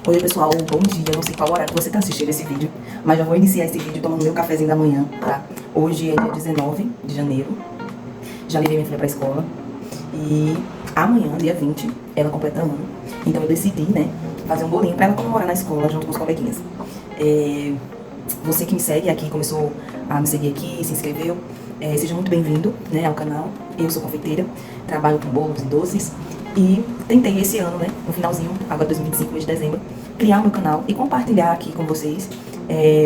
Oi pessoal, bom dia, não sei qual horário que você tá assistindo esse vídeo, mas já vou iniciar esse vídeo tomando meu cafezinho da manhã, tá? Hoje é dia 19 de janeiro, já levei minha filha pra escola e amanhã, dia 20, ela completa ano. Então eu decidi, né, fazer um bolinho pra ela comemorar na escola junto com os coleguinhas. Você que me segue aqui, começou a me seguir aqui, se inscreveu, seja muito bem-vindo, né, ao canal. Eu sou confeiteira, trabalho com bolos e doces e tentei esse ano, né, no finalzinho, agora 2025, mês de dezembro, criar o meu canal e compartilhar aqui com vocês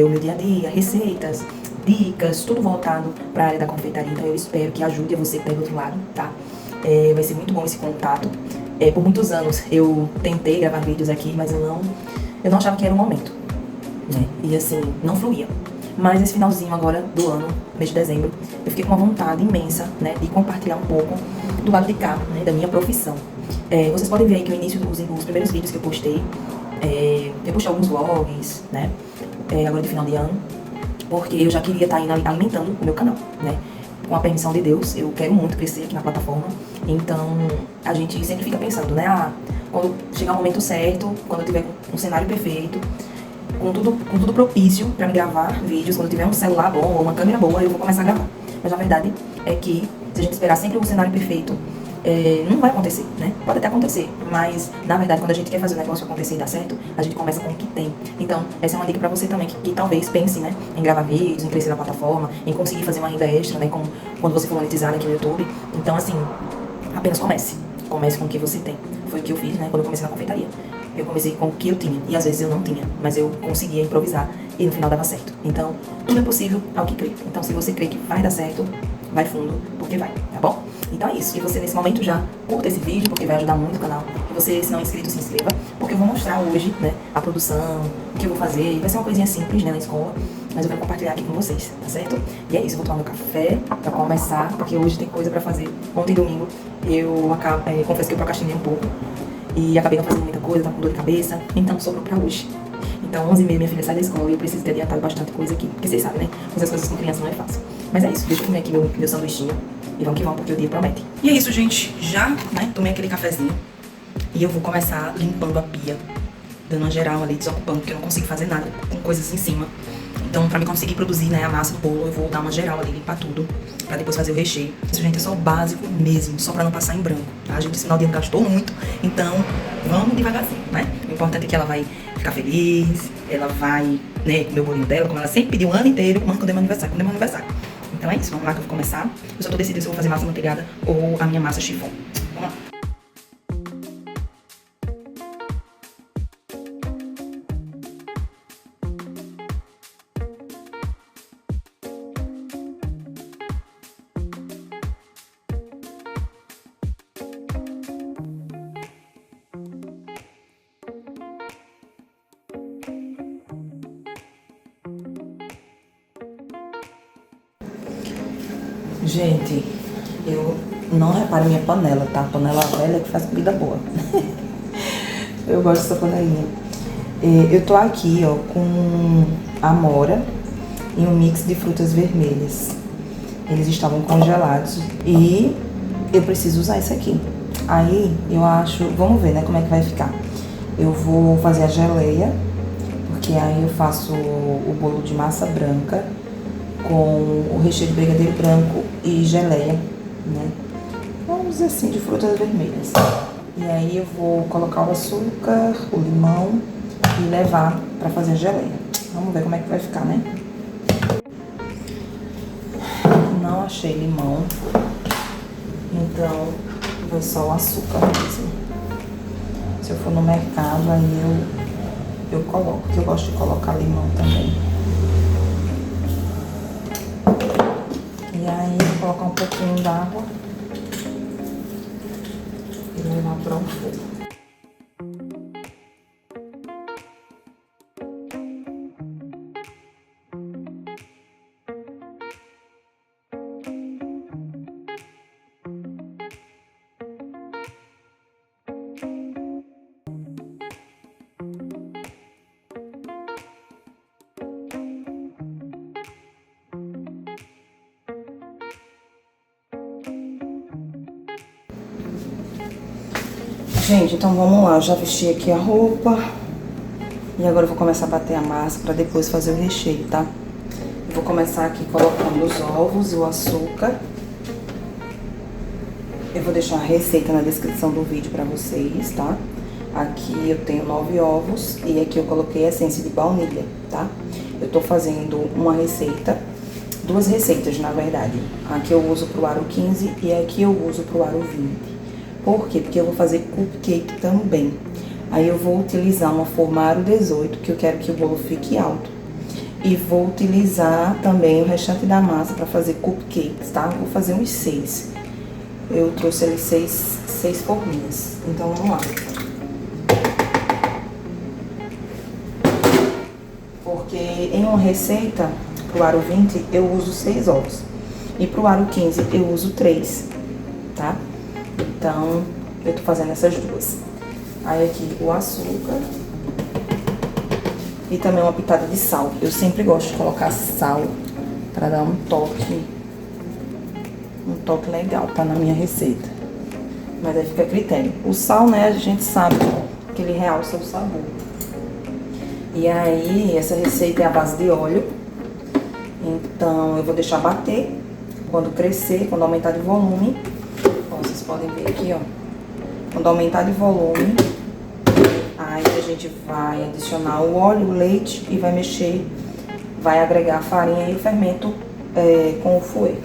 o meu dia a dia, receitas, dicas, tudo voltado para a área da confeitaria. Então eu espero que ajude a você que está do outro lado, tá? Vai ser muito bom esse contato. Por muitos anos eu tentei gravar vídeos aqui, mas eu não achava que era o momento, né? E assim, não fluía. Mas esse finalzinho agora do ano, mês de dezembro, eu fiquei com uma vontade imensa, né, de compartilhar um pouco do lado de cá, né, da minha profissão. Vocês podem ver aí que no início dos primeiros vídeos que eu postei, eu postei alguns vlogs, né, agora de final de ano, porque eu já queria estar alimentando o meu canal, né. Com a permissão de Deus, eu quero muito crescer aqui na plataforma, então a gente sempre fica pensando, né, quando chegar o momento certo, quando eu tiver um cenário perfeito, com tudo propício para me gravar vídeos, quando eu tiver um celular bom ou uma câmera boa, eu vou começar a gravar. Mas a verdade é que, se a gente esperar sempre um cenário perfeito, não vai acontecer, né? Pode até acontecer, mas na verdade, quando a gente quer fazer o negócio acontecer e dar certo, a gente começa com o que tem. Então, essa é uma dica pra você também, que talvez pense, né, em gravar vídeos, em crescer na plataforma, em conseguir fazer uma renda extra, né, quando você for monetizar aqui no YouTube. Então, assim, apenas comece. Comece com o que você tem. Foi o que eu fiz, né, quando eu comecei na confeitaria. Eu comecei com o que eu tinha, e às vezes eu não tinha, mas eu conseguia improvisar, e no final dava certo. Então, tudo é possível ao que crê. Então, se você crê que vai dar certo, vai fundo, porque vai, tá bom? Então é isso. E você, nesse momento, já curta esse vídeo, porque vai ajudar muito o canal. E você, se não é inscrito, se inscreva, porque eu vou mostrar hoje, né, a produção, o que eu vou fazer. Vai ser uma coisinha simples, né, na escola, mas eu vou compartilhar aqui com vocês, tá certo? E é isso, eu vou tomar meu café pra começar, porque hoje tem coisa pra fazer. Ontem, domingo, confesso que eu procrastinei um pouco, e acabei não fazendo muita coisa, tava com dor de cabeça, então sobrou pra hoje. Então, 11h30, minha filha sai da escola e eu preciso ter adiantado bastante coisa aqui, porque vocês sabem, né? Fazer as coisas com criança não é fácil. Mas é isso, deixa eu comer aqui meu sanduichinho e vamos que vamos, porque o dia promete. E é isso, gente, já, né, tomei aquele cafezinho e eu vou começar limpando a pia, dando uma geral ali, desocupando, porque eu não consigo fazer nada com coisas em cima. Então, pra me conseguir produzir, né, a massa do bolo, eu vou dar uma geral ali, limpar tudo, pra depois fazer o recheio. Isso, gente, é só o básico mesmo, só pra não passar em branco, tá? A gente, esse final de ano gastou muito, então vamos devagarzinho, né? O importante é que ela vai ficar feliz, ela vai, né, comer o bolinho dela, como ela sempre pediu o ano inteiro, quando é meu aniversário, quando é meu aniversário. Então é isso, vamos lá que eu vou começar. Eu só tô decidindo se eu vou fazer massa manteigada ou a minha massa chiffon. Vamos lá. Gente, eu não reparo minha panela, tá? Panela velha que faz comida boa. Eu gosto dessa panelinha. Eu tô aqui, ó, com amora e um mix de frutas vermelhas. Eles estavam congelados e eu preciso usar isso aqui. Aí, eu acho... Vamos ver, né, como é que vai ficar. Eu vou fazer a geleia, porque aí eu faço o bolo de massa branca com o recheio de brigadeiro branco e geleia, né? Vamos dizer assim, de frutas vermelhas. E aí eu vou colocar o açúcar, o limão e levar pra fazer a geleia. Vamos ver como é que vai ficar, né? Não achei limão, então vai só o açúcar mesmo. Se eu for no mercado, aí eu coloco, porque eu gosto de colocar limão também. E aí, vou colocar um pouquinho d'água e levar para o fogo. Gente, então vamos lá, eu já vesti aqui a roupa, E agora eu vou começar a bater a massa pra depois fazer o recheio, tá? Eu vou começar aqui colocando os ovos e o açúcar. Eu vou deixar a receita na descrição do vídeo pra vocês, tá? Aqui eu tenho 9 ovos e aqui eu coloquei essência de baunilha, tá? Eu tô fazendo uma receita, 2 receitas na verdade. Aqui eu uso pro aro 15 e aqui eu uso pro aro 20. Por quê? Porque eu vou fazer cupcake também. Aí eu vou utilizar uma forma aro 18, que eu quero que o bolo fique alto. E vou utilizar também o restante da massa pra fazer cupcakes, tá? Vou fazer uns 6. Eu trouxe ali 6 forminhas. Então vamos lá. Porque em uma receita, pro aro 20, eu uso 6 ovos. E pro aro 15, eu uso 3, tá? Então, eu tô fazendo essas duas. Aí aqui o açúcar. E também uma pitada de sal. Eu sempre gosto de colocar sal pra dar um toque legal, tá? Na minha receita. Mas aí fica a critério. O sal, né, a gente sabe que ele realça o sabor. E aí, essa receita é a base de óleo. Então, eu vou deixar bater. Quando crescer, quando aumentar de volume. Ó, vocês podem ver aqui, ó. Quando aumentar de volume, aí a gente vai adicionar o óleo, o leite e vai mexer. Vai agregar a farinha e o fermento com o fouet.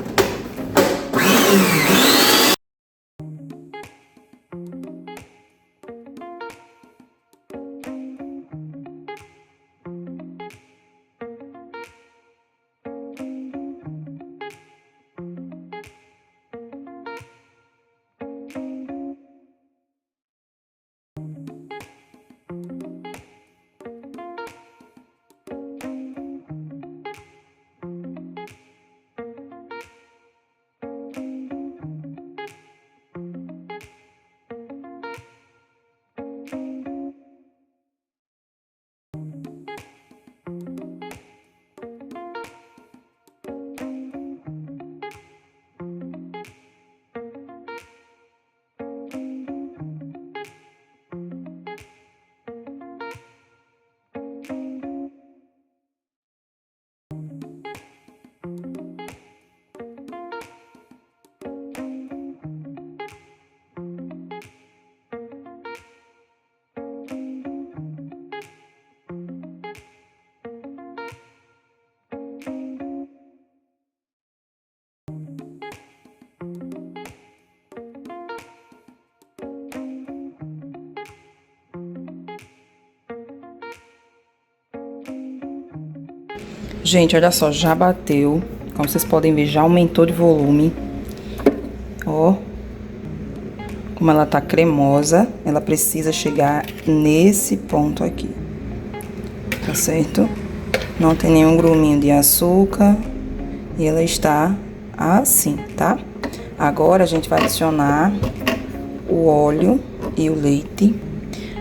Gente, olha só, já bateu. Como vocês podem ver, já aumentou de volume. Ó. Como ela tá cremosa, ela precisa chegar nesse ponto aqui. Tá certo? Não tem nenhum gruminho de açúcar. E ela está assim, tá? Agora a gente vai adicionar o óleo e o leite.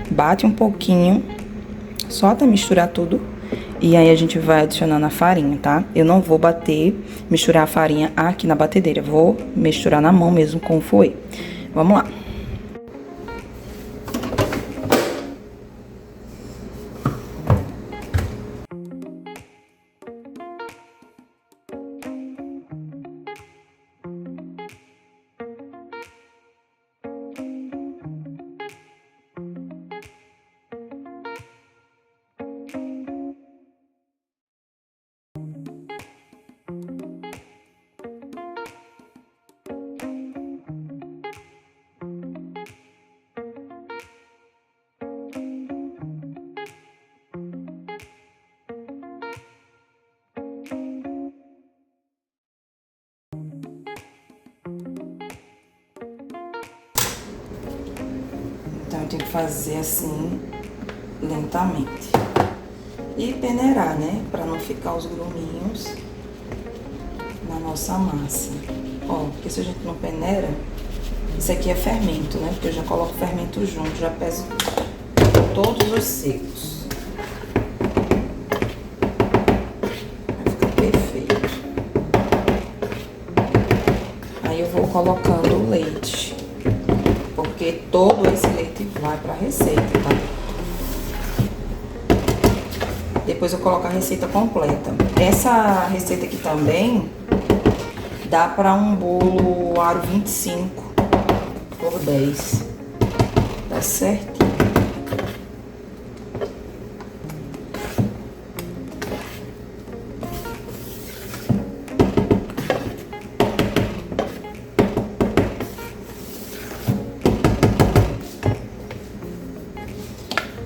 Bate um pouquinho, só até misturar tudo. E aí a gente vai adicionando a farinha, tá? Eu não vou misturar a farinha aqui na batedeira. Vou misturar na mão mesmo com o fouet. Vamos lá. Então, eu tenho que fazer assim, lentamente. E peneirar, né? Pra não ficar os gruminhos na nossa massa. Ó, porque se a gente não peneira, isso aqui é fermento, né? Porque eu já coloco fermento junto, já peso todos os secos. Vai ficar perfeito. Aí eu vou colocando o leite. Porque todo esse leite vai pra receita, tá? Depois eu coloco a receita completa. Essa receita aqui também dá para um bolo aro 25 por 10. Tá certinho.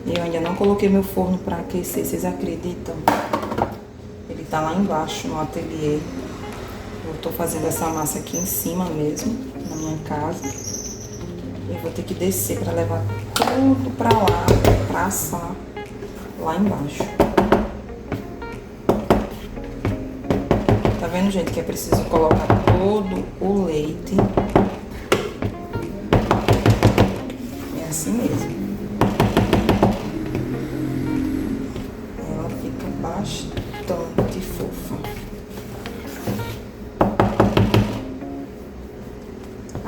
Eu ainda não coloquei meu forno para aquecer, vocês acreditam? Ele tá lá embaixo no ateliê. Eu tô fazendo essa massa aqui em cima mesmo, na minha casa. Eu vou ter que descer para levar tudo para lá, para assar lá embaixo. Tá vendo, gente, que é preciso colocar todo o leite. É assim mesmo. Ela fica bastante fofa.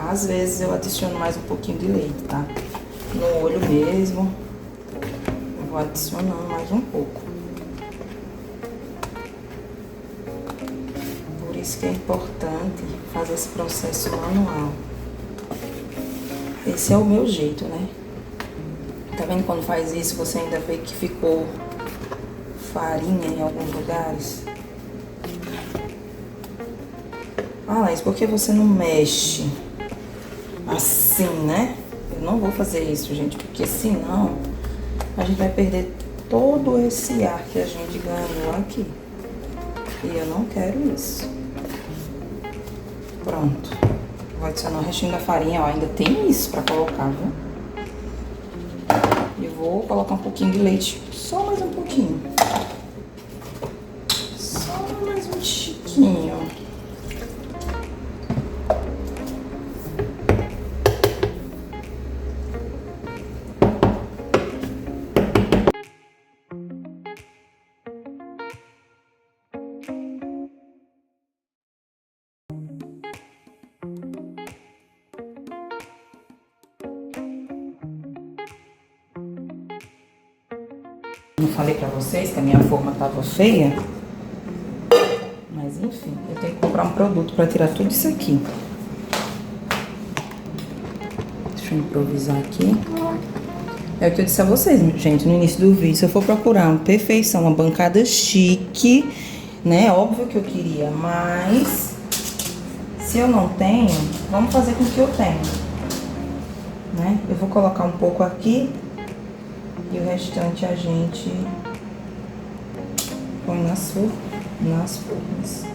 Às vezes eu adiciono mais um pouquinho de leite, tá? No olho mesmo, eu vou adicionando mais um pouco. Por isso que é importante fazer esse processo manual. Esse é o meu jeito, né? Tá vendo quando faz isso, você ainda vê que ficou farinha em alguns lugares? Ah, Laís, por que você não mexe assim, né? Eu não vou fazer isso, gente, porque senão a gente vai perder todo esse ar que a gente ganhou aqui. E eu não quero isso. Pronto. Vou adicionar o restinho da farinha, ó. Ainda tem isso pra colocar, viu? E vou colocar um pouquinho de leite. Só mais um pouquinho. Só mais um tiquinho. Não falei pra vocês que a minha forma tava feia? Mas enfim, eu tenho que comprar um produto pra tirar tudo isso aqui. Deixa eu improvisar aqui. É o que eu disse a vocês, gente, no início do vídeo. Se eu for procurar uma perfeição, uma bancada chique, né? Óbvio que eu queria, mas se eu não tenho, vamos fazer com o que eu tenho, né? Eu vou colocar um pouco aqui. E o restante a gente põe nas formas.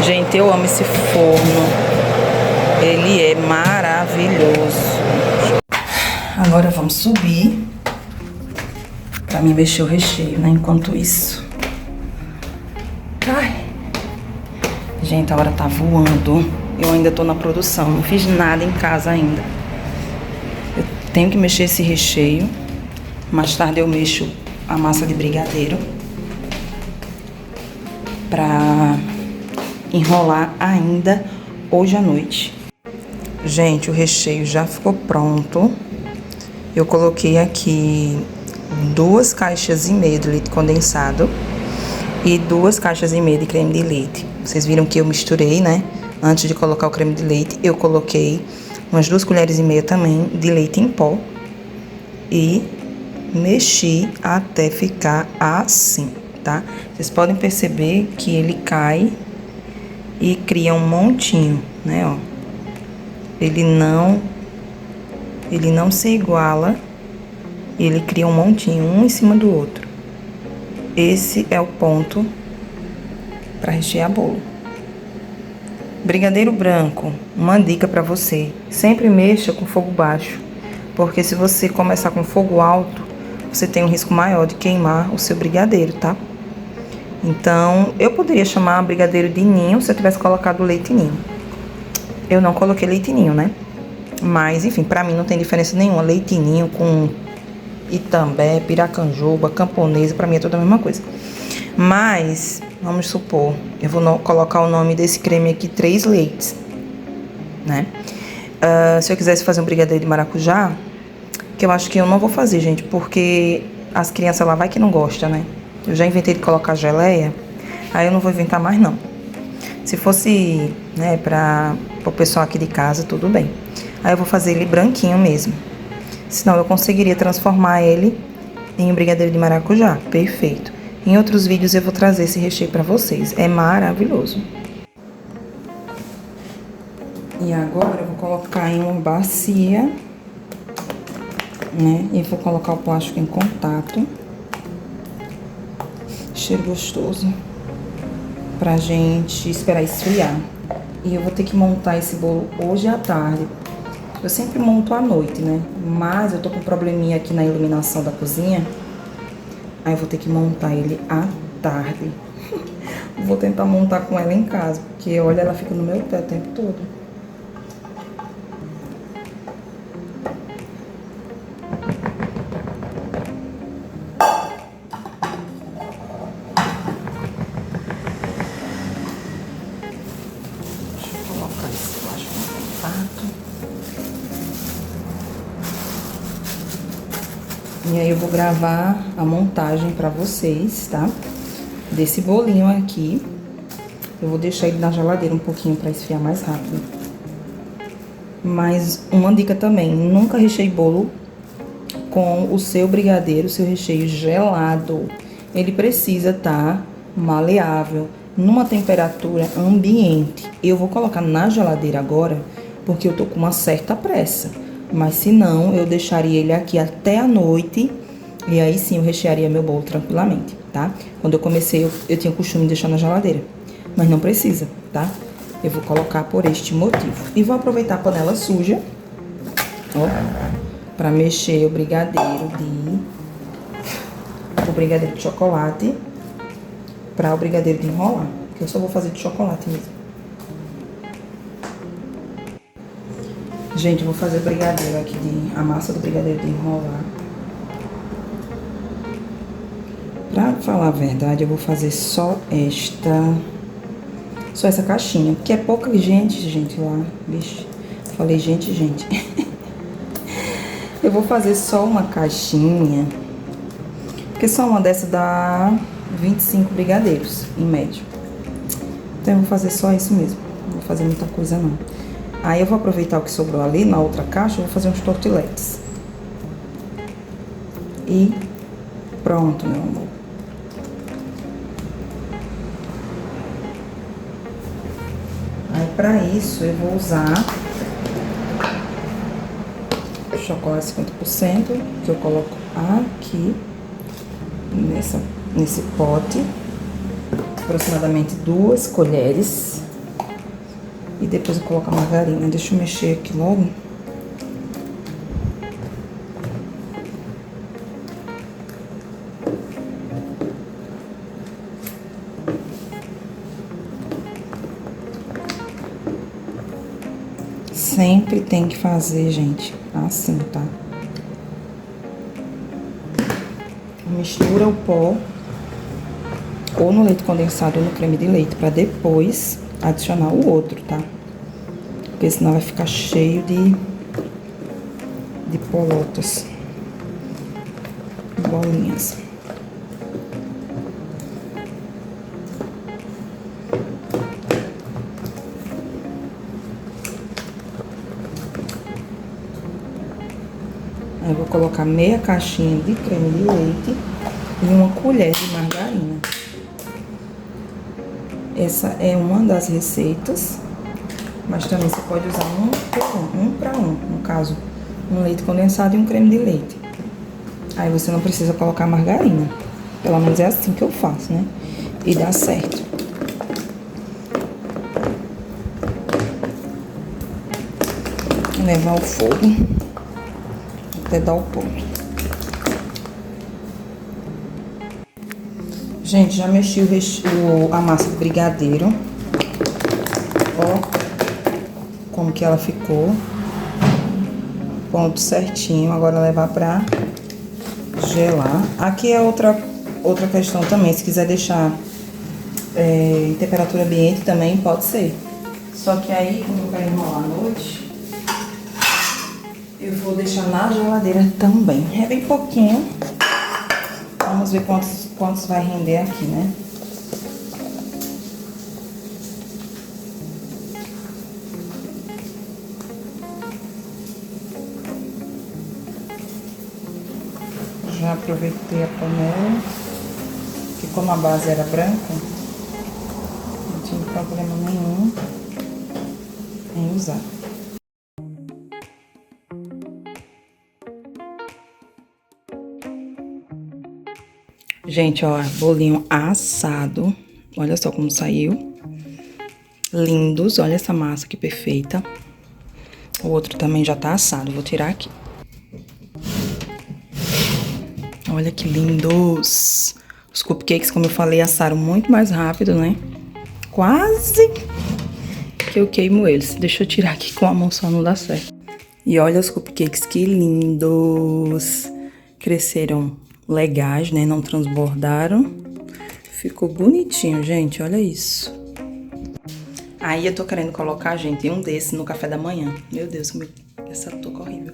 Gente, eu amo esse forno. Ele é maravilhoso. Agora vamos subir pra mim mexer o recheio, né? Enquanto isso. Ai. Gente, a hora tá voando. Eu ainda tô na produção. Não fiz nada em casa ainda. Eu tenho que mexer esse recheio. Mais tarde eu mexo a massa de brigadeiro. Pra enrolar ainda hoje à noite. Gente, o recheio já ficou pronto. Eu coloquei aqui 2,5 caixas de leite condensado e 2,5 caixas de creme de leite. Vocês viram que eu misturei, né? Antes de colocar o creme de leite, eu coloquei umas 2,5 colheres também de leite em pó e mexi até ficar assim, tá? Vocês podem perceber que ele cai e cria um montinho, né, ó. Ele não se iguala, ele cria um montinho, um em cima do outro. Esse é o ponto para rechear bolo. Brigadeiro branco, uma dica pra você. Sempre mexa com fogo baixo. Porque se você começar com fogo alto, você tem um risco maior de queimar o seu brigadeiro, tá? Então, eu poderia chamar brigadeiro de ninho se eu tivesse colocado leite ninho. Eu não coloquei leite ninho, né? Mas, enfim, pra mim não tem diferença nenhuma. Leite ninho com Itambé, Piracanjuba, Camponesa, pra mim é tudo a mesma coisa. Mas, vamos supor, eu vou colocar o nome desse creme aqui, 3 leites, né? Se eu quisesse fazer um brigadeiro de maracujá, que eu acho que eu não vou fazer, gente, porque as crianças lá vai que não gostam, né? Eu já inventei de colocar geleia, aí eu não vou inventar mais, não. Se fosse, né, para o pessoal aqui de casa, tudo bem. Aí eu vou fazer ele branquinho mesmo. Senão eu conseguiria transformar ele em um brigadeiro de maracujá. Perfeito. Em outros vídeos eu vou trazer esse recheio pra vocês. É maravilhoso. E agora eu vou colocar em uma bacia, né? E vou colocar o plástico em contato. Cheiro gostoso. Pra gente esperar esfriar. E eu vou ter que montar esse bolo hoje à tarde. Eu sempre monto à noite, né? Mas eu tô com um probleminha aqui na iluminação da cozinha. Aí eu vou ter que montar ele à tarde. Vou tentar montar com ela em casa, porque olha, ela fica no meu pé o tempo todo. Deixa eu colocar esse plástico no contato. E aí eu vou gravar a montagem pra vocês, tá? Desse bolinho aqui. Eu vou deixar ele na geladeira um pouquinho pra esfriar mais rápido. Mas uma dica também, nunca recheie bolo com o seu brigadeiro, o seu recheio gelado. Ele precisa estar maleável, numa temperatura ambiente. Eu vou colocar na geladeira agora, porque eu tô com uma certa pressa. Mas se não, eu deixaria ele aqui até a noite. E aí sim eu rechearia meu bolo tranquilamente, tá? Quando eu comecei, eu tinha o costume de deixar na geladeira. Mas não precisa, tá? Eu vou colocar por este motivo. E vou aproveitar a panela suja, ó, pra mexer o brigadeiro de chocolate pra o brigadeiro de enrolar. Que eu só vou fazer de chocolate mesmo. Gente, eu vou fazer brigadeiro aqui, a massa do brigadeiro de enrolar. Pra falar a verdade, eu vou fazer só essa caixinha, porque é pouca gente lá. Vixe, falei gente. Eu vou fazer só uma caixinha, porque só uma dessa dá 25 brigadeiros, em média. Então eu vou fazer só isso mesmo, não vou fazer muita coisa não. Aí eu vou aproveitar o que sobrou ali na outra caixa, eu vou fazer uns tortiletes. E pronto, meu amor. Aí pra isso eu vou usar chocolate 50%, que eu coloco aqui nesse pote. Aproximadamente 2 colheres. E depois eu coloco a margarina. Deixa eu mexer aqui logo. Sempre tem que fazer, gente, assim, tá? Mistura o pó ou no leite condensado ou no creme de leite, pra depois adicionar o outro, tá? Porque senão vai ficar cheio de polotas, bolinhas. Aí eu vou colocar meia caixinha de creme de leite e uma colher de margarina. Essa é uma das receitas, mas também você pode usar um para um. No caso, um leite condensado e um creme de leite. Aí você não precisa colocar margarina. Pelo menos é assim que eu faço, né? E dá certo. levar ao fogo até dar o ponto. Gente, já mexi a massa do brigadeiro. Ó, como que ela ficou. Ponto certinho. Agora levar pra gelar. Aqui é outra questão também. Se quiser deixar em temperatura ambiente também pode ser. Só que aí, como eu quero enrolar à noite, eu vou deixar na geladeira também. É bem pouquinho. Vamos ver quantos vai render aqui, né? Já aproveitei a panela, que como a base era branca, não tinha problema nenhum em usar. Gente, ó, bolinho assado. Olha só como saiu. Lindos, olha essa massa que perfeita. O outro também já tá assado, vou tirar aqui. Olha que lindos. Os cupcakes, como eu falei, assaram muito mais rápido, né? Quase que eu queimo eles. Deixa eu tirar aqui com a mão, só não dá certo. E olha os cupcakes, que lindos. Cresceram legais, né? Não transbordaram. Ficou bonitinho, gente. Olha isso. Aí eu tô querendo colocar, gente, um desse no café da manhã. Meu Deus, essa touca horrível.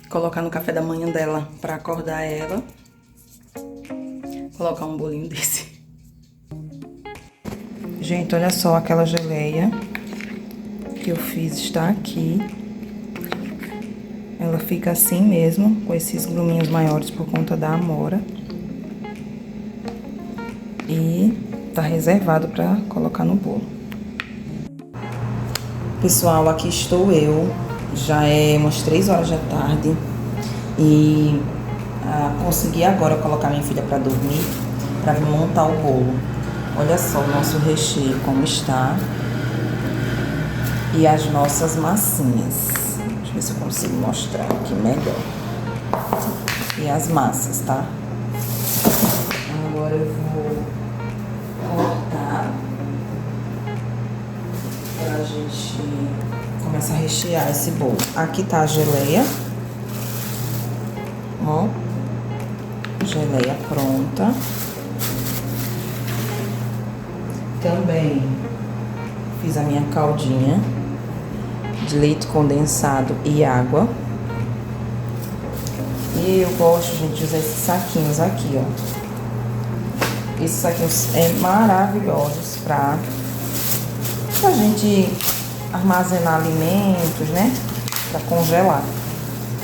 Colocar no café da manhã dela pra acordar ela. Colocar um bolinho desse. Gente, olha só aquela geleia que eu fiz, está aqui. Ela fica assim mesmo, com esses gruminhos maiores por conta da amora. E tá reservado pra colocar no bolo. Pessoal, aqui estou eu. Já é umas 3 horas da tarde. E consegui agora colocar minha filha pra dormir, pra montar o bolo. Olha só o nosso recheio como está. E as nossas massinhas. Deixa eu ver se eu consigo mostrar aqui melhor. E as massas, tá? Agora eu vou cortar pra gente começar a rechear esse bolo. Aqui tá a geleia. Ó. Geleia pronta. Também fiz a minha caldinha de leite condensado e água. E eu gosto, gente, de usar esses saquinhos aqui, ó. Esses saquinhos é maravilhosos pra gente armazenar alimentos, né? Pra congelar.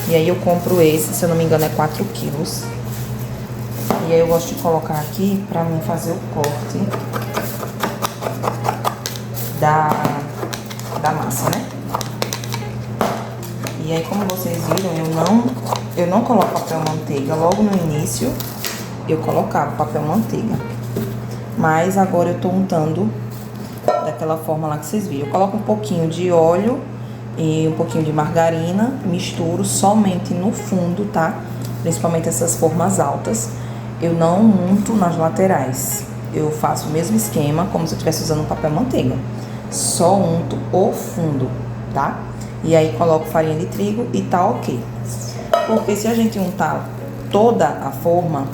E aí eu compro esse, se eu não me engano é 4 quilos. E aí eu gosto de colocar aqui pra mim fazer o corte da massa, né? E aí, como vocês viram, eu não coloco papel manteiga. Logo no início, eu colocava papel manteiga. Mas agora eu tô untando daquela forma lá que vocês viram. Eu coloco um pouquinho de óleo e um pouquinho de margarina, misturo somente no fundo, tá? Principalmente essas formas altas. Eu não unto nas laterais. Eu faço o mesmo esquema, como se eu estivesse usando papel manteiga. Só unto o fundo, tá? E aí coloco farinha de trigo e tá ok. Porque se a gente untar toda a forma,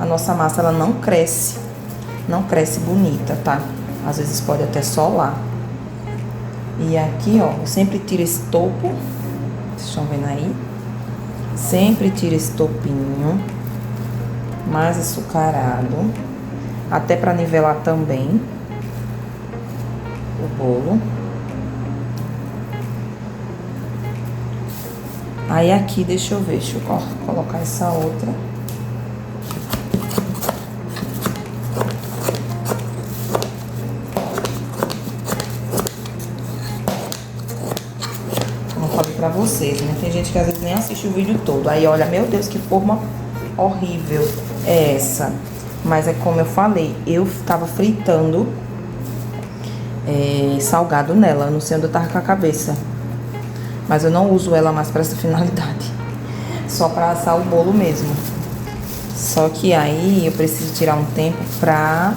a nossa massa ela não cresce. Não cresce bonita, tá? Às vezes pode até solar. E aqui, ó, eu sempre tiro esse topo. Vocês estão vendo aí? Sempre tiro esse topinho mais açucarado. Até pra nivelar também o bolo. Aí aqui, deixa eu colocar essa outra. Como eu falei pra vocês, né? Tem gente que às vezes nem assiste o vídeo todo. Aí olha, meu Deus, que forma horrível é essa. Mas é como eu falei, eu tava fritando salgado nela. Não sei onde eu tava com a cabeça. Mas eu não uso ela mais para essa finalidade. Só para assar o bolo mesmo. Só que aí eu preciso tirar um tempo pra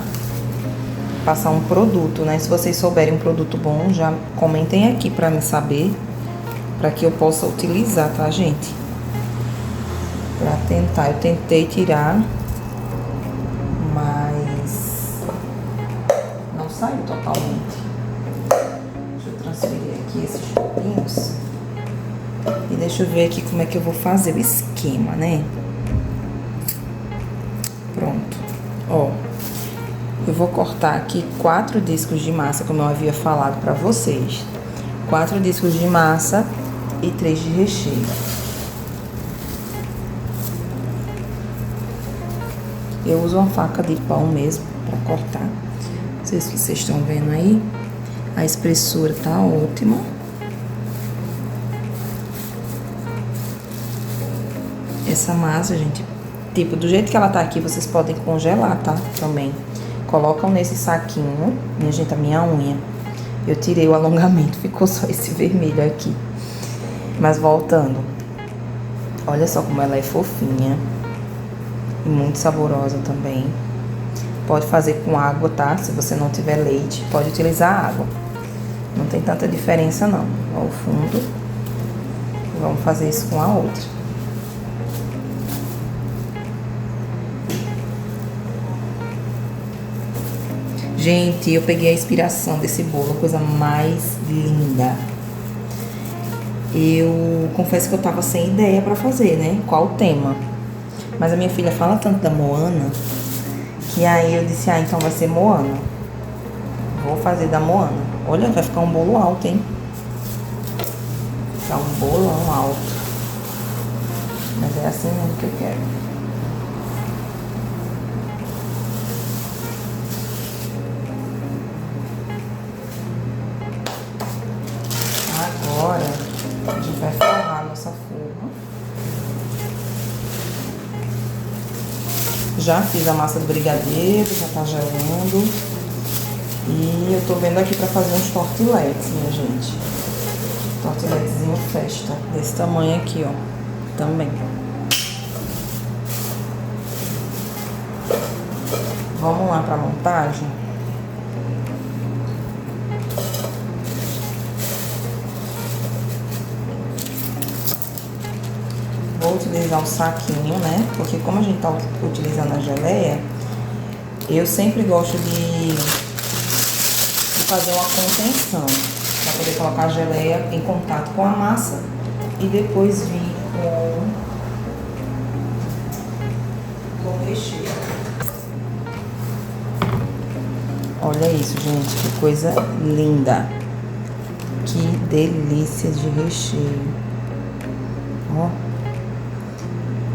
passar um produto, né? Se vocês souberem um produto bom, já comentem aqui pra me saber, pra que eu possa utilizar, tá, gente? Pra tentar. Eu tentei tirar, mas não saiu totalmente. Deixa eu transferir aqui esses pouquinhos. E deixa eu ver aqui como é que eu vou fazer o esquema, né? Pronto. Ó, eu vou cortar aqui 4 discos de massa, como eu havia falado pra vocês. 4 discos de massa e 3 de recheio. Eu uso uma faca de pão mesmo pra cortar. Não sei se vocês estão vendo aí. A espessura tá ótima. Essa massa, gente, tipo, do jeito que ela tá aqui, vocês podem congelar, tá? Também. Colocam nesse saquinho. Minha gente, a minha unha. Eu tirei o alongamento, ficou só esse vermelho aqui. Mas voltando. Olha só como ela é fofinha. E muito saborosa também. Pode fazer com água, tá? Se você não tiver leite, pode utilizar água. Não tem tanta diferença, não. Ó, o fundo. Vamos fazer isso com a outra. Gente, eu peguei a inspiração desse bolo, coisa mais linda. Eu confesso que eu tava sem ideia pra fazer, né? Qual o tema. Mas a minha filha fala tanto da Moana, que aí eu disse, ah, então vai ser Moana. Vou fazer da Moana. Olha, vai ficar um bolo alto, hein? Vai ficar um bolão alto. Mas é assim mesmo que eu quero. Agora, a gente vai forrar a nossa forma. Já fiz a massa do brigadeiro, já tá gelando. E eu tô vendo aqui pra fazer uns tortiletes, minha gente. Tortiletezinho festa, desse tamanho aqui, ó. Também. Vamos lá pra montagem? Vou utilizar um saquinho, né? Porque como a gente tá utilizando a geleia, eu sempre gosto de fazer uma contenção para poder colocar a geleia em contato com a massa e depois vir com o recheio. Olha isso, gente, que coisa linda. Que delícia de recheio. Ó.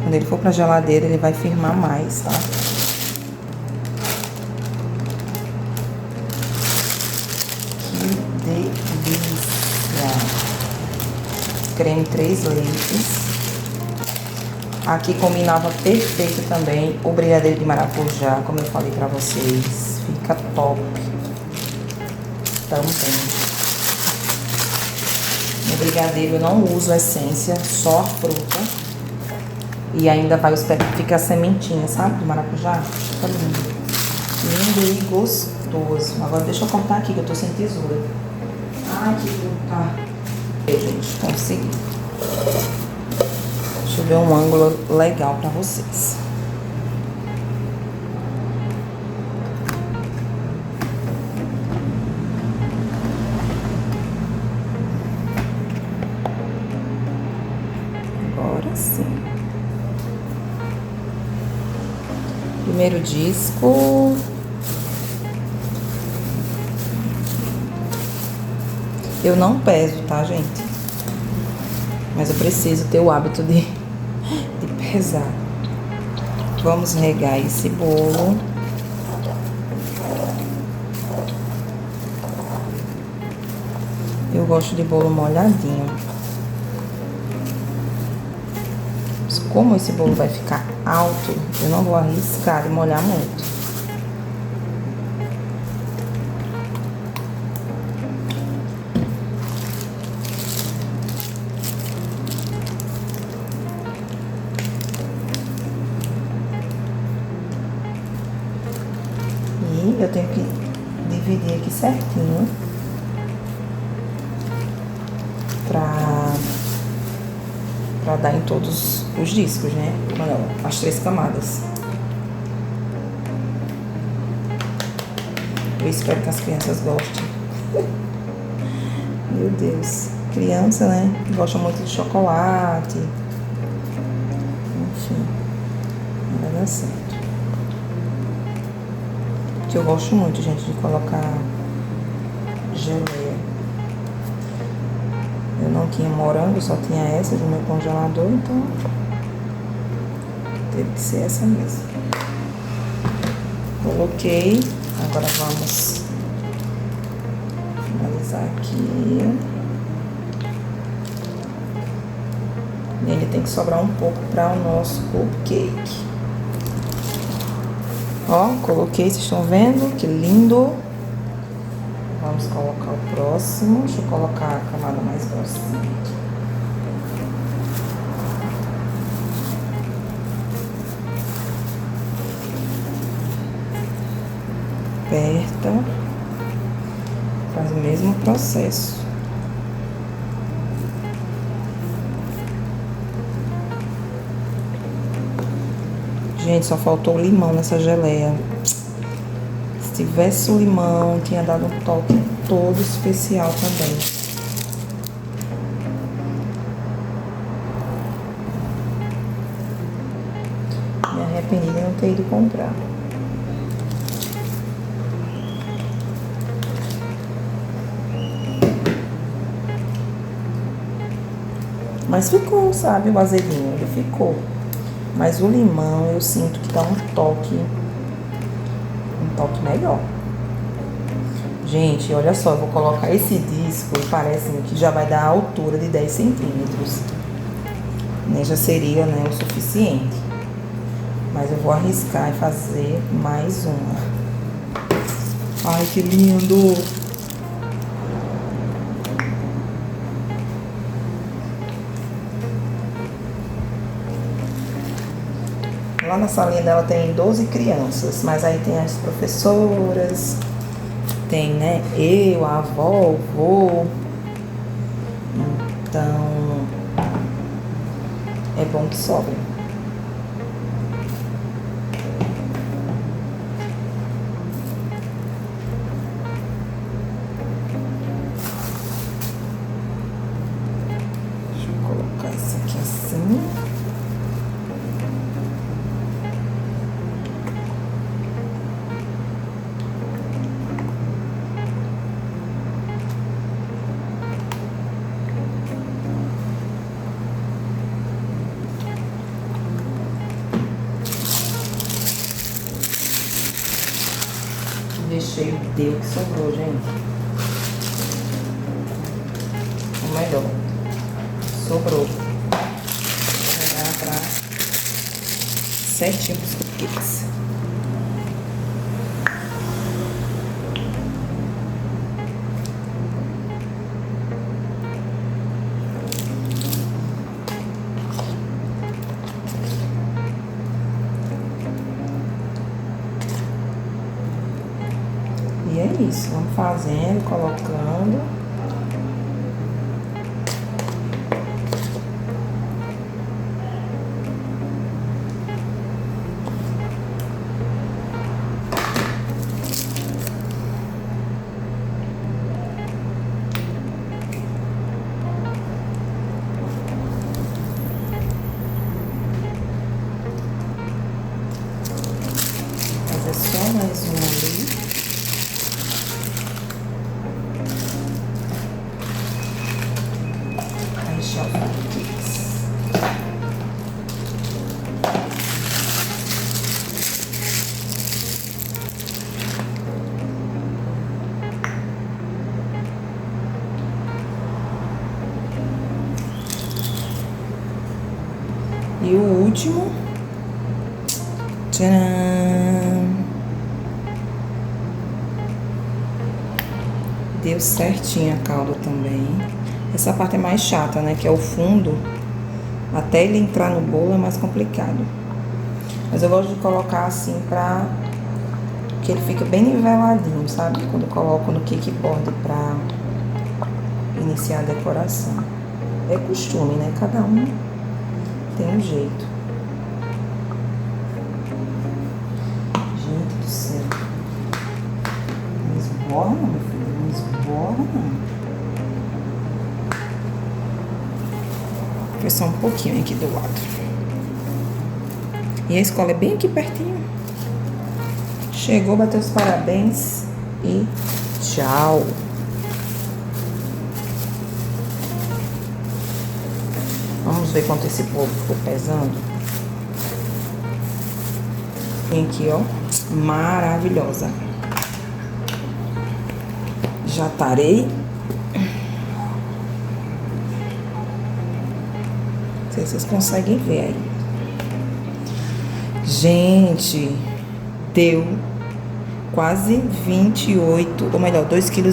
Quando ele for pra geladeira, ele vai firmar mais, tá? Que delícia! Creme 3 leites. Aqui combinava perfeito também o brigadeiro de maracujá, como eu falei pra vocês. Fica top. Também. No brigadeiro eu não uso essência, só a fruta. E ainda vai fica a sementinha, sabe? Do maracujá. Fica lindo. Lindo e gostoso. Agora deixa eu cortar aqui, que eu tô sem tesoura. Ai, que lindo. Tá. Gente, consegui. Deixa eu ver um ângulo legal pra vocês. Agora sim. Primeiro disco. Eu não peso, tá, gente? Mas eu preciso ter o hábito de pesar. Vamos regar esse bolo. Eu gosto de bolo molhadinho. Mas como esse bolo vai ficar alto, eu não vou arriscar de molhar muito. eu tenho que dividir aqui certinho pra dar em todos os discos, né? Olha, as 3 camadas. Eu espero que as crianças gostem. Meu Deus. Criança, né? Gosta muito de chocolate. Enfim. Não vai dar certo. Que eu gosto muito, gente, de colocar geleia. Eu não tinha morango, só tinha essa do meu congelador, então teve que ser essa mesmo. Coloquei. Agora vamos finalizar aqui. E ainda tem que sobrar um pouco para o nosso cupcake. Ó, coloquei, vocês estão vendo? Que lindo! Vamos colocar o próximo. Deixa eu colocar a camada mais grossinha. Aperta, faz o mesmo processo. Gente, só faltou o limão nessa geleia. Se tivesse o limão, tinha dado um toque todo especial também. Me arrependi de não ter ido comprar. Mas ficou, sabe, o azedinho, ele ficou. Mas o limão eu sinto que dá um toque melhor. Gente, olha só, eu vou colocar esse disco e parece que já vai dar a altura de 10 centímetros. Né, já seria, né, o suficiente. Mas eu vou arriscar e fazer mais uma. Ai, que lindo! Lá na salinha dela tem 12 crianças, mas aí tem as professoras, tem, né, eu, a avó, o vô. Então, é bom que sobre. Deixa eu colocar isso aqui assim. Deixei o deu que sobrou, gente. Ou melhor, sobrou. Vou pegar pra certinho os cupcakes. E é isso, vamos fazendo, colocando. Fazer só mais um ali. E o último, tcharam! Deu certinho a calda também. Essa parte é mais chata, né? Que é o fundo. Até ele entrar no bolo é mais complicado. Mas eu gosto de colocar assim pra que ele fica bem niveladinho, sabe? Quando eu coloco no cakeboard pra iniciar a decoração. É costume, né? Cada um tem um jeito. Gente do céu. Não esborra não, meu filho. Não esborra não. Foi só um pouquinho aqui do lado. E a escola é bem aqui pertinho. Chegou, bateu os parabéns e tchau. Vamos ver quanto esse bolo ficou pesando. Tem aqui, ó, maravilhosa. Já tarei. Não sei se vocês conseguem ver aí. Gente, deu quase 28, ou melhor, 2,8 kg.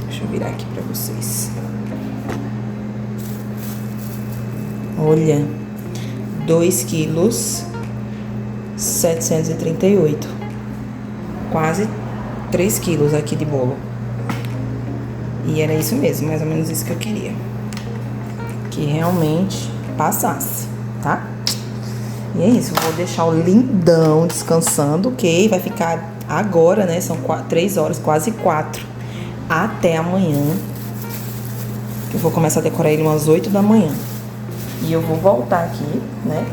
Deixa eu virar aqui pra vocês. Olha, 2,738 kg. Quase 3 quilos aqui de bolo. E era isso mesmo, mais ou menos isso que eu queria. Que realmente passasse, tá? E é isso, vou deixar o lindão descansando, ok? Vai ficar agora, né? São 3 horas, quase 4. Até amanhã. Eu vou começar a decorar ele umas 8 da manhã. E eu vou voltar aqui, né?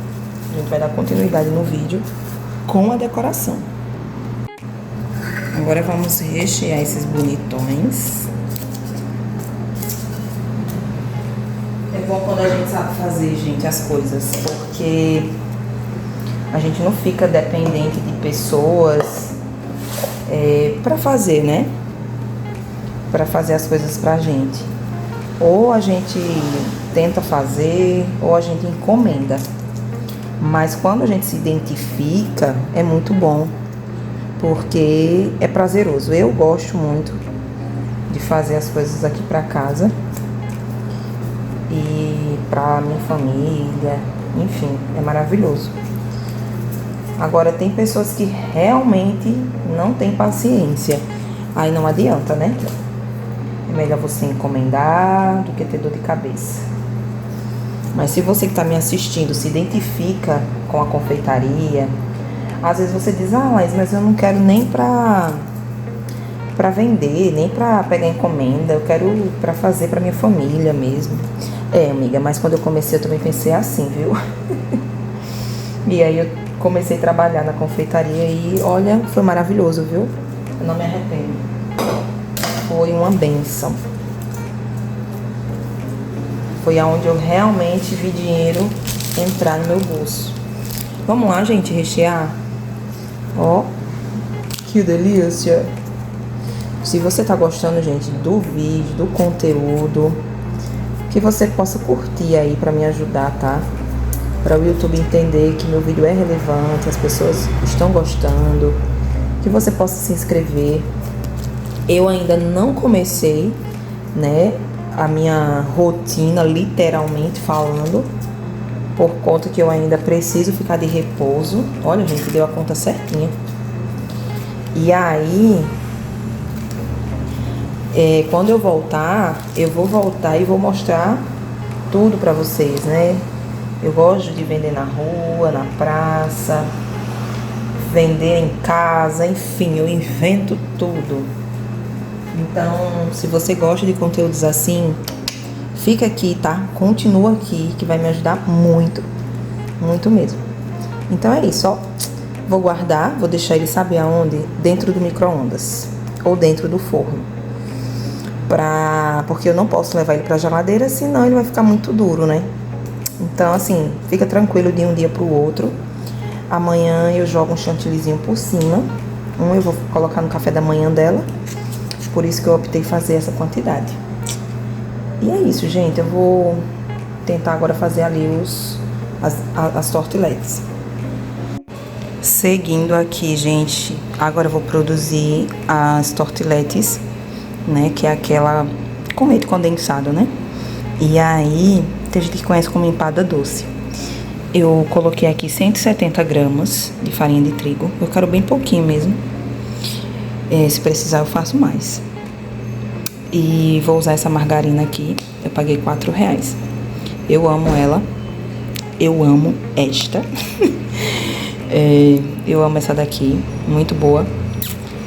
A gente vai dar continuidade no vídeo com a decoração. Agora vamos rechear esses bonitões. É bom quando a gente sabe fazer, gente, as coisas, porque a gente não fica dependente de pessoas pra fazer, né? Pra fazer as coisas pra gente. Ou a gente tenta fazer, ou a gente encomenda. Mas quando a gente se identifica, é muito bom. Porque é prazeroso. Eu gosto muito de fazer as coisas aqui pra casa. E pra minha família. Enfim, é maravilhoso. Agora, tem pessoas que realmente não têm paciência. Aí não adianta, né? É melhor você encomendar do que ter dor de cabeça. Mas se você que está me assistindo se identifica com a confeitaria, às vezes você diz, mas eu não quero nem pra vender, nem pra pegar encomenda, eu quero pra fazer pra minha família mesmo. É, amiga, mas quando eu comecei eu também pensei assim, viu? E aí eu comecei a trabalhar na confeitaria e, olha, foi maravilhoso, viu? Eu não me arrependo. Foi uma bênção. Foi aonde eu realmente vi dinheiro entrar no meu bolso. Vamos lá, gente, rechear. Ó, que delícia. Se você tá gostando, gente, do vídeo, do conteúdo, que você possa curtir aí pra me ajudar, tá? Para o YouTube entender que meu vídeo é relevante, as pessoas estão gostando, que você possa se inscrever. Eu ainda não comecei, né, a minha rotina, literalmente falando, por conta que eu ainda preciso ficar de repouso. Olha, gente, deu a conta certinha. E aí, quando eu voltar, vou voltar e vou mostrar tudo pra vocês, né? Eu gosto de vender na rua, na praça, vender em casa, enfim, eu invento tudo. Então, se você gosta de conteúdos assim, fica aqui, tá? Continua aqui, que vai me ajudar muito, muito mesmo. Então é isso, ó. Vou guardar, vou deixar ele, sabe aonde? Dentro do micro-ondas ou dentro do forno. Porque eu não posso levar ele pra geladeira, senão ele vai ficar muito duro, né? Então, assim, fica tranquilo de um dia pro outro. Amanhã eu jogo um chantillyzinho por cima. Eu vou colocar no café da manhã dela. Por isso que eu optei fazer essa quantidade. E é isso, gente. Eu vou tentar agora fazer ali as torteletes. Seguindo aqui, gente. Agora eu vou produzir as torteletes, né? Que é aquela com leite condensado, né? E aí, tem gente que conhece como empada doce. Eu coloquei aqui 170 gramas de farinha de trigo. Eu quero bem pouquinho mesmo. Se precisar, eu faço mais. E vou usar essa margarina aqui. Eu paguei R$4. Eu amo ela. Eu amo esta. Eu amo essa daqui. Muito boa.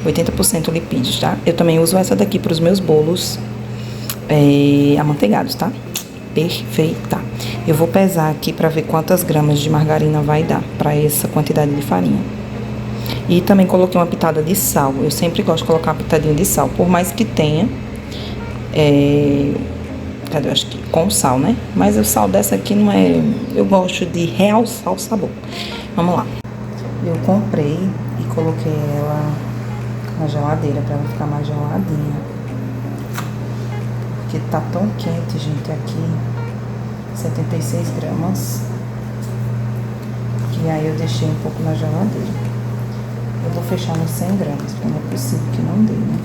80% lipídios, tá? Eu também uso essa daqui para os meus bolos amanteigados, tá? Perfeita. Eu vou pesar aqui para ver quantas gramas de margarina vai dar para essa quantidade de farinha. E também coloquei uma pitada de sal. Eu sempre gosto de colocar uma pitadinha de sal, por mais que tenha cadê? Eu acho que com sal, né? Mas o sal dessa aqui não é... Eu gosto de realçar o sabor. Vamos lá. Eu comprei e coloquei ela na geladeira para ela ficar mais geladinha. Porque tá tão quente, gente, aqui. 76 gramas. E aí eu deixei um pouco na geladeira. Eu vou fechar nos 100 gramas, porque não é possível que não dê, né?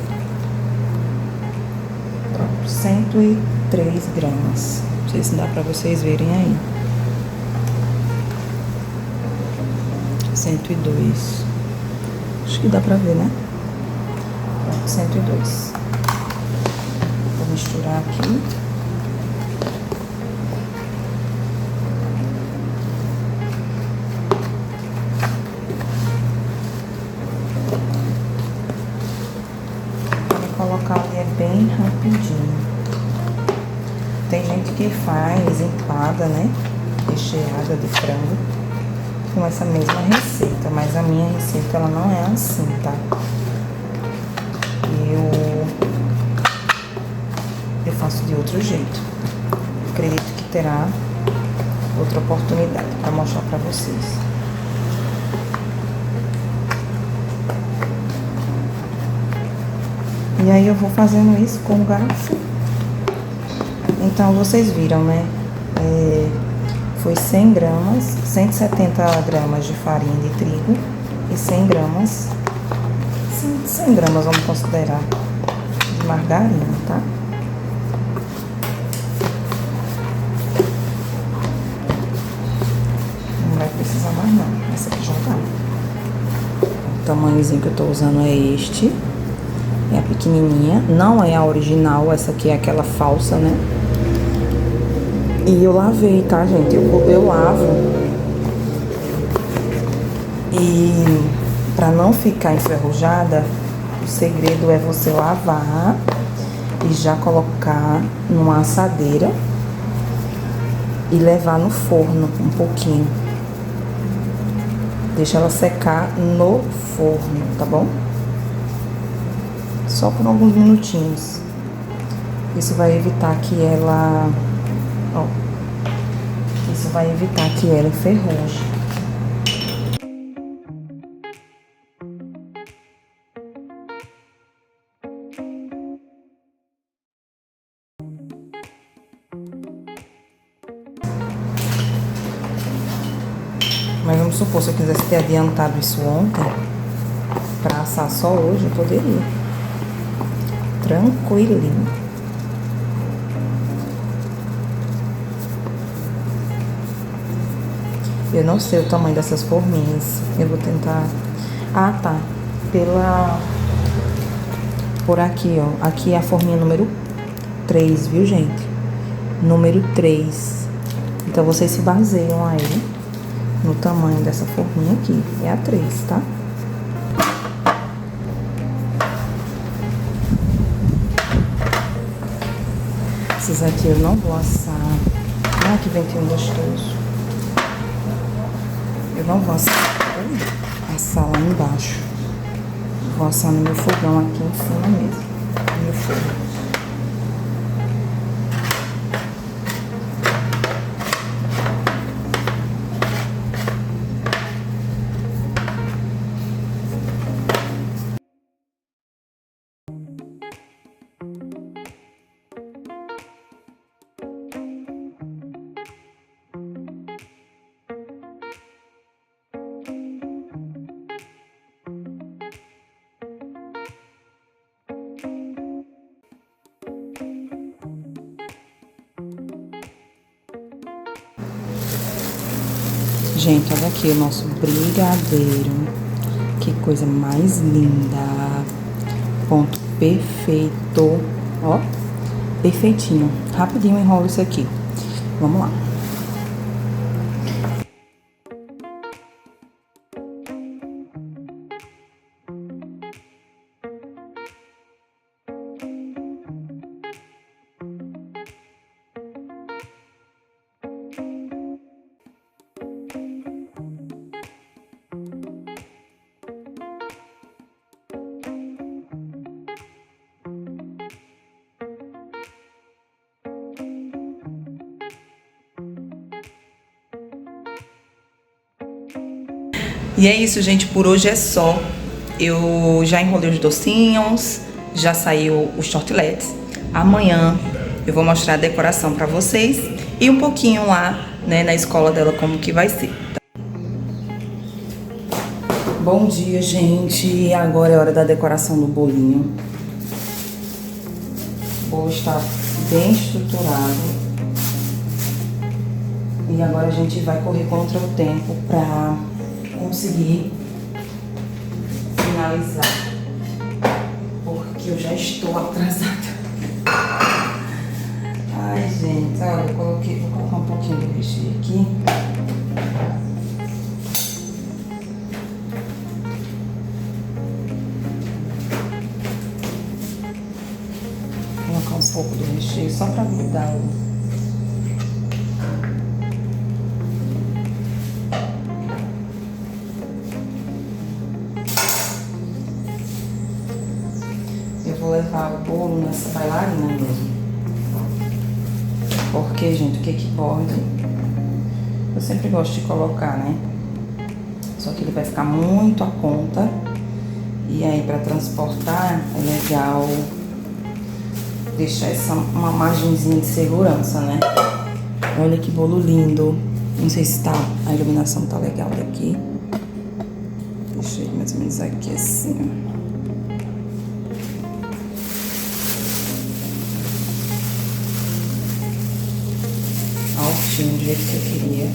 Pronto, 103 gramas. Não sei se dá pra vocês verem aí. 102. Acho que dá pra ver, né? Pronto, 102. Vou misturar aqui. Colocar ali é bem rapidinho. Tem gente que faz empada, né? Recheada de frango com essa mesma receita, mas a minha receita ela não é assim, tá? Eu faço de outro jeito. Acredito que terá outra oportunidade para mostrar para vocês. E aí eu vou fazendo isso com o garfo. Então vocês viram, né? Foi 100 gramas, 170 gramas de farinha de trigo e 100 gramas, 100 gramas vamos considerar, de margarina, tá? Não vai precisar mais não, essa aqui já tá. O tamanhozinho que eu tô usando é este. É a pequenininha, não é a original, essa aqui é aquela falsa, né? E eu lavei, tá, gente? Eu lavo. E pra não ficar enferrujada, o segredo é você lavar e já colocar numa assadeira e levar no forno um pouquinho. Deixa ela secar no forno, tá bom? Só por alguns minutinhos. Isso vai evitar que ela... Ó, isso vai evitar que ela enferruje. Mas vamos supor, se eu quisesse ter adiantado isso ontem, pra assar só hoje, eu poderia. Tranquilinho. Eu não sei o tamanho dessas forminhas. Eu vou tentar... Ah, tá. Por aqui, ó. Aqui é a forminha número 3, viu, gente? Número 3. Então, vocês se baseiam aí no tamanho dessa forminha aqui. É a 3, tá? Esses aqui eu não vou assar. Ah, que ventinho gostoso. Eu não vou assar lá embaixo. Vou assar no meu fogão aqui em cima mesmo. No meu forno. Gente, olha aqui o nosso brigadeiro. Que coisa mais linda. Ponto perfeito. Ó, perfeitinho. Rapidinho eu enrolo isso aqui. Vamos lá. E é isso, gente, por hoje é só. Eu já enrolei os docinhos, já saiu os torteletes. Amanhã eu vou mostrar a decoração pra vocês e um pouquinho lá, né, na escola dela como que vai ser. Bom dia, gente. Agora é hora da decoração do bolinho. O bolo está bem estruturado. E agora a gente vai correr contra o tempo pra conseguir finalizar, porque eu já estou atrasada. Ai, gente, olha, vou colocar um pouquinho do recheio aqui. Vou colocar um pouco do recheio só pra grudar o... Vou levar o bolo nessa bailarina mesmo. Porque, gente, o cakeboard eu sempre gosto de colocar, né? Só que ele vai ficar muito à ponta. E aí, pra transportar, é legal deixar uma margenzinha de segurança, né? Olha que bolo lindo. Não sei se a iluminação tá legal daqui. Deixa ele mais ou menos aqui assim, ó. Altinho, do jeito que eu queria.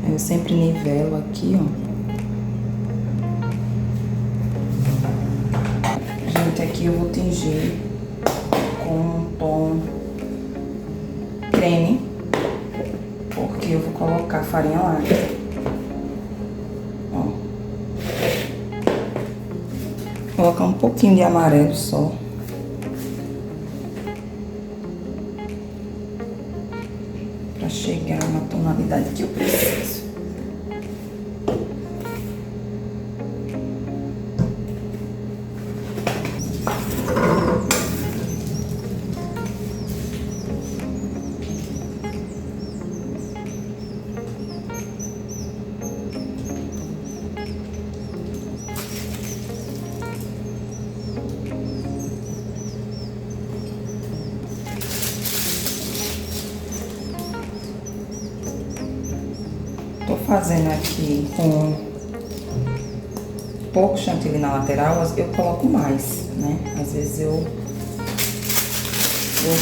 Aí eu sempre nivelo aqui, ó. Gente, aqui eu vou tingir com um tom creme, porque eu vou colocar farinha láctea. Vou colocar um pouquinho de amarelo só. Pra chegar na tonalidade que eu preciso. Tô fazendo aqui com pouco chantilly na lateral, eu coloco mais, né? Às vezes eu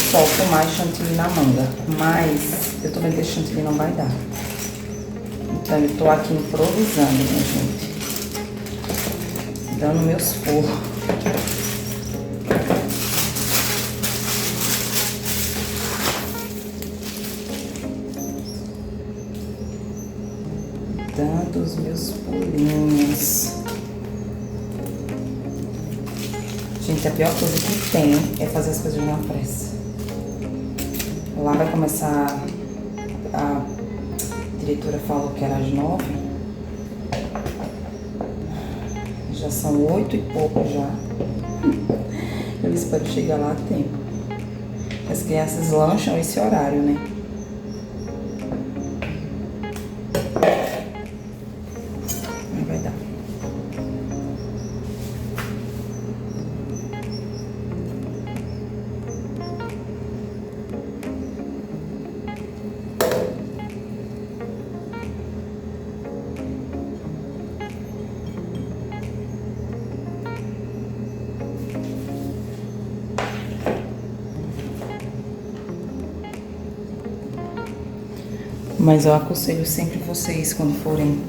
solto mais chantilly na manga, mas eu tô vendo que esse chantilly não vai dar. Então eu tô aqui improvisando, minha gente. Dando meus pulos. Dando os meus pulinhos. Gente, a pior coisa que tem é fazer as coisas na pressa. Lá vai começar, a diretora falou que era às 9. Já são 8 e pouco já. Eu espero chegar lá a tempo. As crianças lancham esse horário, né? Vai dar. Mas eu aconselho sempre vocês, quando forem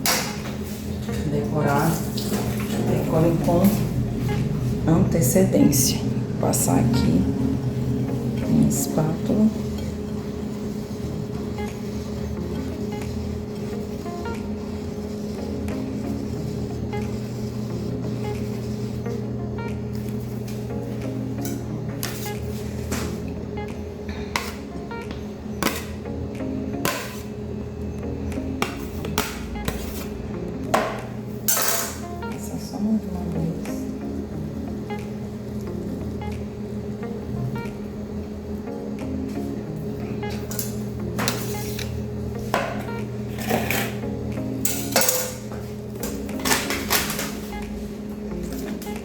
decorar, decorem com antecedência. Vou passar aqui minha espátula. Só muito uma vez.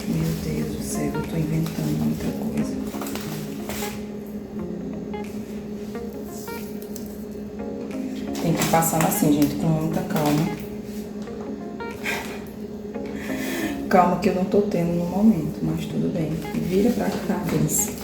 Meu Deus do céu, eu tô inventando muita coisa. Tem que passar assim, gente, com muita calma. Calma que eu não tô tendo no momento, mas tudo bem. Vira pra cá, Cris.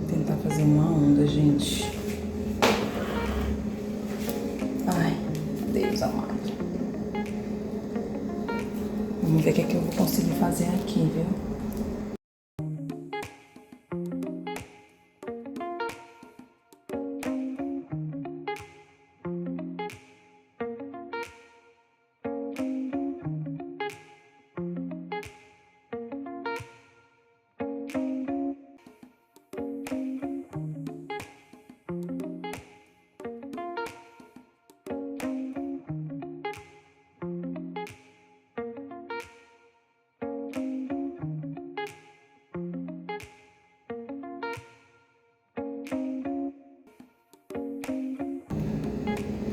Tentar fazer uma onda, gente. Ai, Deus amado. Vamos ver o que é que eu vou conseguir fazer aqui, viu?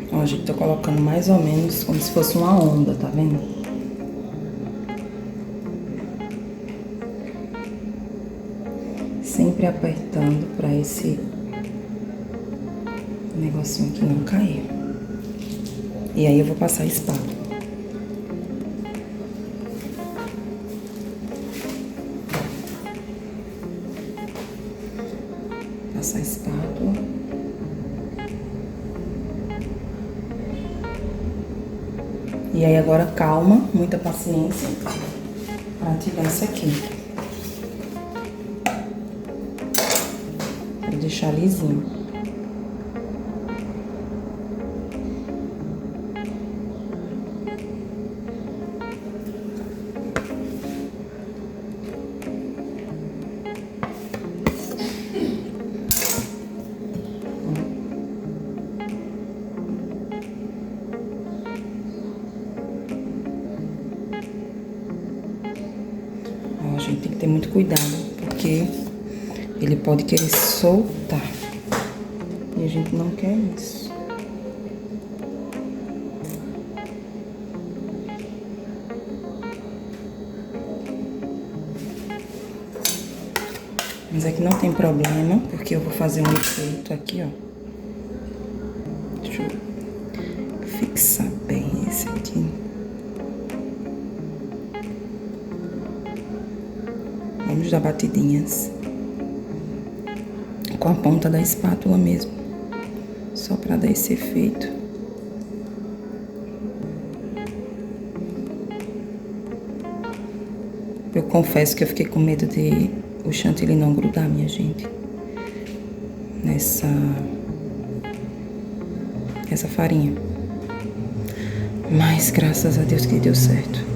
Ó, gente, tô colocando mais ou menos como se fosse uma onda, tá vendo? Sempre apertando pra esse negocinho aqui não cair. E aí eu vou passar a espátula. Passar a espátula. E aí agora calma, muita paciência pra tirar isso aqui. Vou deixar lisinho. A gente tem que ter muito cuidado, porque ele pode querer soltar. E a gente não quer isso. Mas aqui não tem problema, porque eu vou fazer um efeito aqui, ó. Deixa eu fixar bem esse aqui. Vamos dar batidinhas com a ponta da espátula mesmo, só pra dar esse efeito. Eu confesso que eu fiquei com medo de o chantilly não grudar, minha gente, nessa farinha. Mas graças a Deus que deu certo.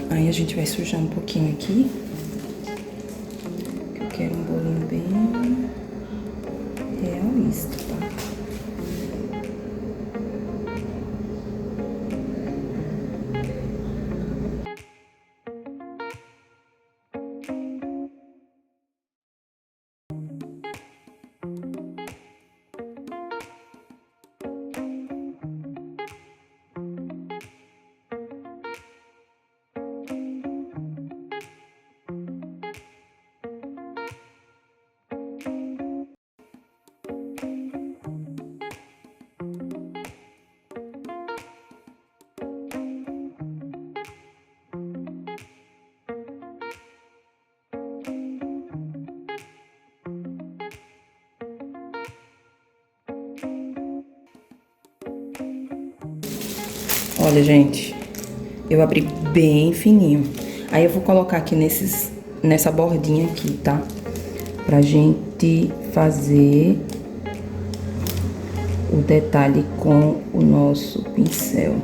Aí Aí a gente vai sujando um pouquinho aqui. Que eu quero um bolinho bem realista, tá? Olha, gente, eu abri bem fininho. Aí eu vou colocar aqui nessa bordinha aqui, tá? Pra gente fazer o detalhe com o nosso pincel.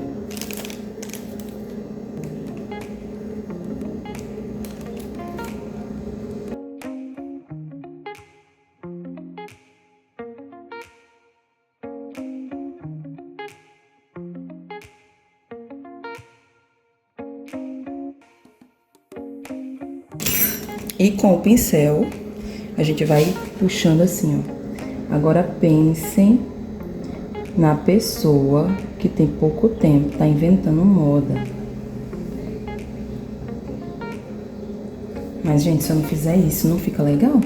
E com o pincel, a gente vai puxando assim, ó. Agora pensem na pessoa que tem pouco tempo, tá inventando moda. Mas, gente, se eu não fizer isso, não fica legal?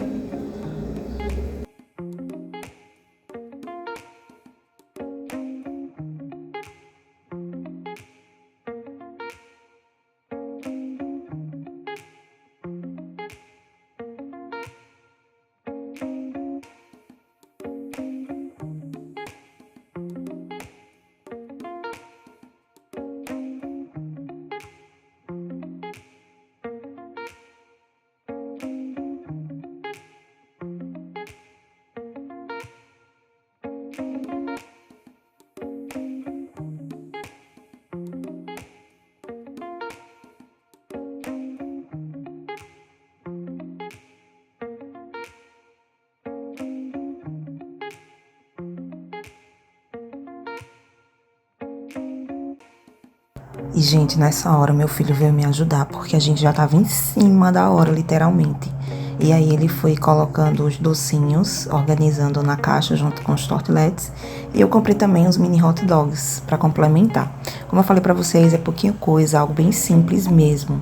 E, gente, nessa hora meu filho veio me ajudar, porque a gente já tava em cima da hora, literalmente. E aí ele foi colocando os docinhos, organizando na caixa junto com os torteletes. E eu comprei também os mini hot dogs pra complementar. Como eu falei pra vocês, é pouquinho coisa, algo bem simples mesmo.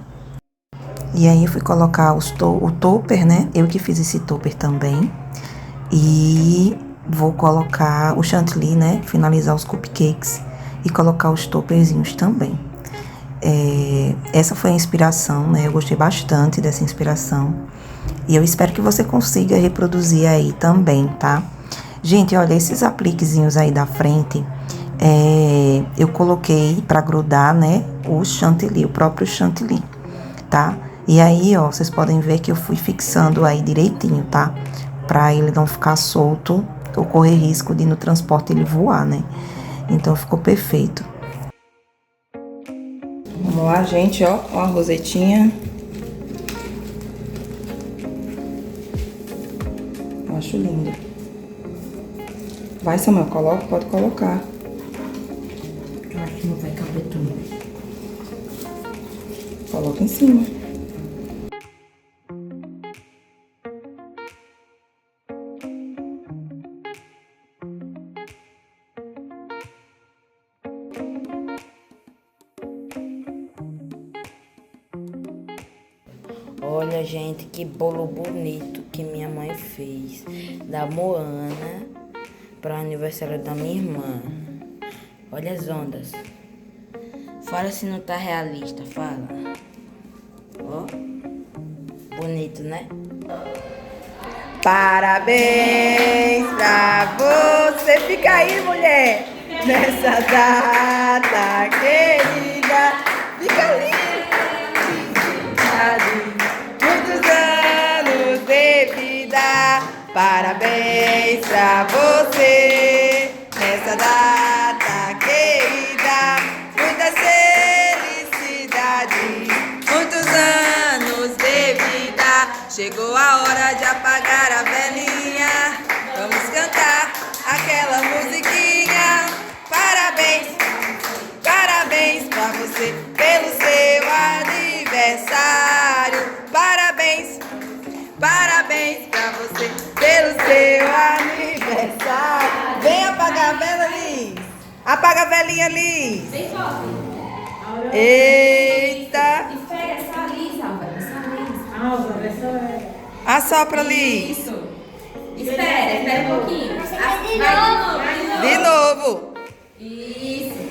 E aí eu fui colocar o topper, né? Eu que fiz esse topper também. E vou colocar o chantilly, né? Finalizar os cupcakes e colocar os topperzinhos também. Essa foi a inspiração, né? Eu gostei bastante dessa inspiração. E eu espero que você consiga reproduzir aí também, tá? Gente, olha, esses apliquezinhos aí da frente, eu coloquei pra grudar, né? O chantilly, o próprio chantilly, tá? E aí, ó, vocês podem ver que eu fui fixando aí direitinho, tá? Pra ele não ficar solto ou correr risco de no transporte ele voar, né? Então ficou perfeito. Vamos lá, gente, ó a rosetinha. Eu acho lindo. Vai, Samuel, coloca, pode colocar. Eu acho que não vai caber tudo. Coloca em cima. Olha, gente, que bolo bonito que minha mãe fez da Moana para o aniversário da minha irmã. Olha as ondas. Fala se não tá realista, fala. Ó, bonito, né? Parabéns pra você. Fica aí, mulher. Nessa data querida. Fica linda. Muitos anos de vida. Parabéns pra você. Nessa data querida. Muitas felicidades. chegou a hora de apagar a velinha. Vamos cantar aquela musiquinha. Parabéns, parabéns pra você pelo seu aniversário. Parabéns, parabéns pra você pelo seu aniversário. Vem apagar a vela, Liz. Apaga a velinha, Liz. Vem, foto. Eita. Espera, essa Liz, Álvaro. Álvaro, essa é. Assopra, Liz. Isso. Espera um pouquinho. De novo. Isso.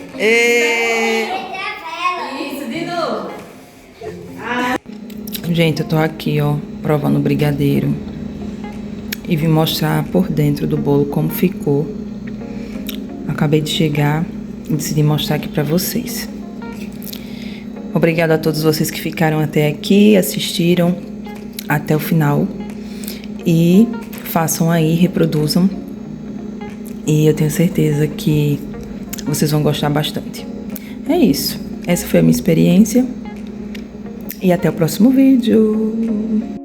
Isso, de novo. Gente, eu tô aqui, ó, provando o brigadeiro. E vim mostrar por dentro do bolo como ficou. Acabei de chegar e decidi mostrar aqui pra vocês. Obrigada a todos vocês que ficaram até aqui, assistiram até o final. E façam aí, reproduzam. E eu tenho certeza que vocês vão gostar bastante. É isso. Essa foi a minha experiência. E até o próximo vídeo.